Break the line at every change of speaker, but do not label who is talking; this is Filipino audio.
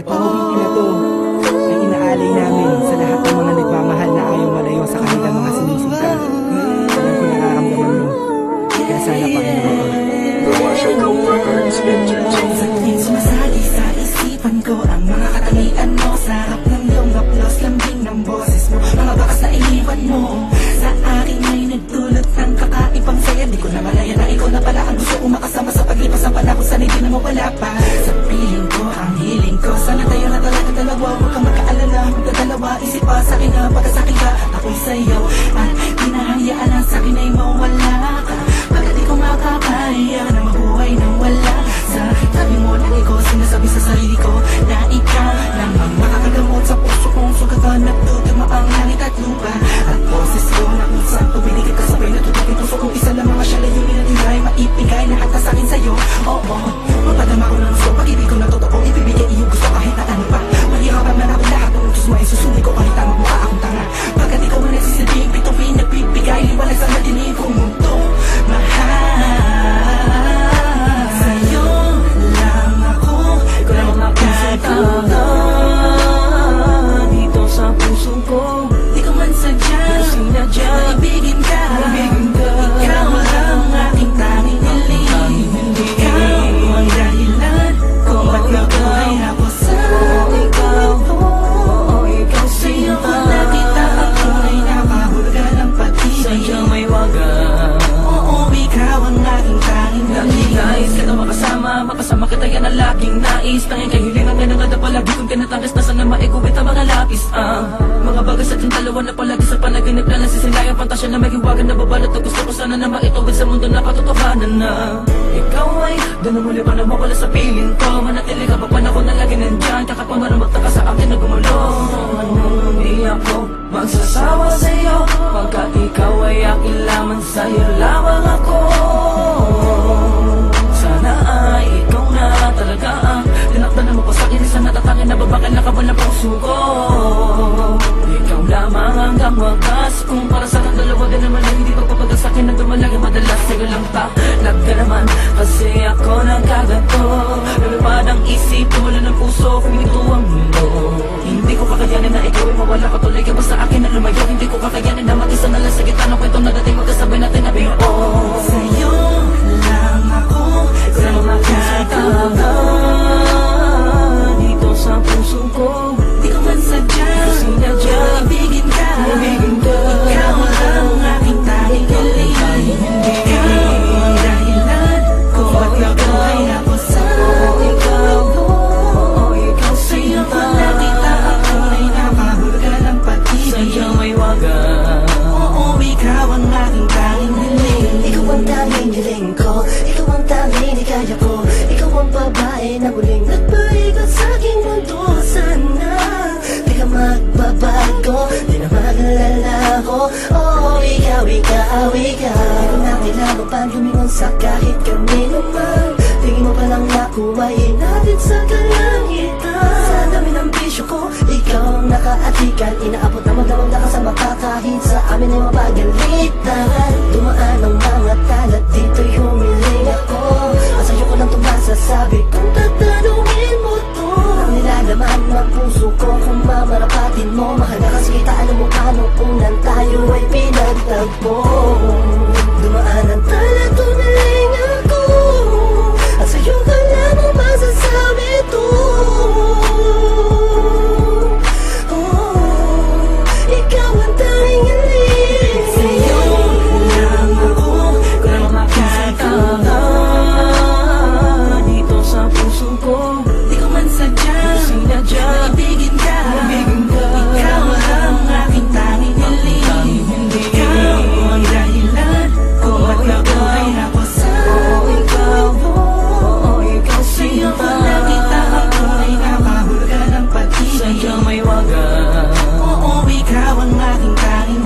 Itong awitin na to ay inaalay namin sa lahat ng mga nagmamahal na ayaw malayo sa kanilang mga sinisinta. Alam ko nararamdaman mo, kaya sana Panginoon.
Saglit sumasagi sa isipan ko ang mga katangian mo. Sarap ng iyong haplos, lambing ng boses mo, mga bakas na iniwan mo sa akin ay nagdulot ng kakaibang saya. Di ko na malaya na ikaw na pala ang gusto kong makasama sa paglipas ng panahon. Sana'y di na mawala pa sa piling ko, ang hiling ko. Sana tayo na talaga dalawa, huwag kang magkaalala. Magdadalawa, isip pa sa akin na pagka sa akin ka, ako'y sayo. At di na hayaan na sa akin ay mawala ka. Pagkat di ko makakaya na mabuhay nang wala sa tabi mo. Lagi ko sinasabi sa sarili ko na ikaw lang ang makakagamot sa puso kong sugatan. Nagtutuma ang langit at lupa at boses ko na kung saan tumiligid ka sabay natutupin puso kong isa lang mga siya layunin at hindi maipigay lahat na sa akin sa'yo. Oo, mapadama ko ng gusto, pag-ibig ko na totoo, ibibigay iyong gusto kahit na ano pa. Mahirapan man ako lahat ng utos mo ay susuli ko kahit ang mukha akong tanga. Pagkat ikaw ang nagsisilbing bituin, nagbibigay liwanag sa madilim kong mundo. Mahal sa'yo lang ako, ikaw lang makakatawa dito sa puso ko. Di ko man sadya, sinadya, maibigin ka. Ikaw lang aking tanging hiling. Ikaw ang dahilan kung ba't nabuhay ako sa ikaw. Sa'yo ko nakita ang tunay na kahulugan ng pag-ibig. Sa'yo may wagas. Oo, ikaw ang aking tanging hiling. Nais ka na makasama kita yan ang laging nais. Tanging kahilingan nga nangada palagi kung tinatangis na sana maiguwit ang mga lapis. Mga bagay sa ating dalawa na palagi sa panaginip na nasisilayang pantasya na may hiwagan na babalot na gusto ko sana na maituwid sa mundo na katotohanan na ikaw ay doon muli pa na mawala sa piling ko. Manatili ka pa panahon na lagi nandyan, kakapamarang magtaka sa akin na gumulong. Hindi ako magsasawa sa'yo pagkat ikaw ay akin lamang, sa'yo lamang ako. Sana ay ikaw na talaga ang tinakdan mo pa sa akin, isang natatangin na babakal na kabal na puso ko. Ikaw lamang hanggang wagas, kung para sa akin dalawa din naman ay hindi pagpapagal sa akin na dumalagi madalas. Sa'yo lang pa, lagda naman kasi ako nagkaganto. Lumipad ang isip, tumula ng puso, kumito ang mundo. Hindi ko kakayanin na ikaw ay mawala ka, tuloy ka ba sa akin na lumayo. Hindi ko kakayanin na mag-isa na lang sa gitna ng kwento na dating magkasabay natin na biyo. Sa'yo lang ako, ikaw lang makakatawa dito sa puso ko. Di ko man sadya, sinadya, ibigin ka. Ikaw lang aking tanging hiling. Ikaw ang dahilan kung ba't nabuhay ako sa ikaw. Sa'yo ko nakita ang tunay na kahulugan ng pag-ibig. Sa'yo may wagas. Oo, ikaw ang aking tanging hiling.
Ikaw ang tanging hiling ko, ikaw ang tanging hikaya ko. Ikaw ang babae na muling nagpaigot sa aking mundo. Sana di ka magbabago, di na mag-alala ko. Oh, ikaw. Di ko na kailangan pa lumingon sa kahit kanino man. Tingin mo pa lang ako ay inatid sa kalangitan. Sa dami ng bisyo ko, ikaw ang nakaatikan. Inaabot na magdamag na kasama ka kahit sa amin ay mapagalitan. Dumaan ang mga talat, dito'y humiling ako. At sa'yo ko lang itong masasabi kung tatanungin mo to. Ang nilalaman ng puso ko kung mamarapatin mo. Mahal na kasi kita, alam mo paano unan tayo ay pinagtagpo. Dumaan ang talat, humiling ako. At sa'yo ka lamang masasabi to. Ikaw ang tanging hiling.
Sa'yo lang ako, ikaw lang makakatawa dito sa puso ko. Di ko man sadya, sinadya, ibigin ka. Ikaw lang aking tanging hiling. Ikaw ang dahilan kung ba't nabuhay ako sa ikaw. Sa'yo ko nakita ang tunay na kahulugan ng pag-ibig. Sa'yo may wagas. Oo, ikaw ang aking tanging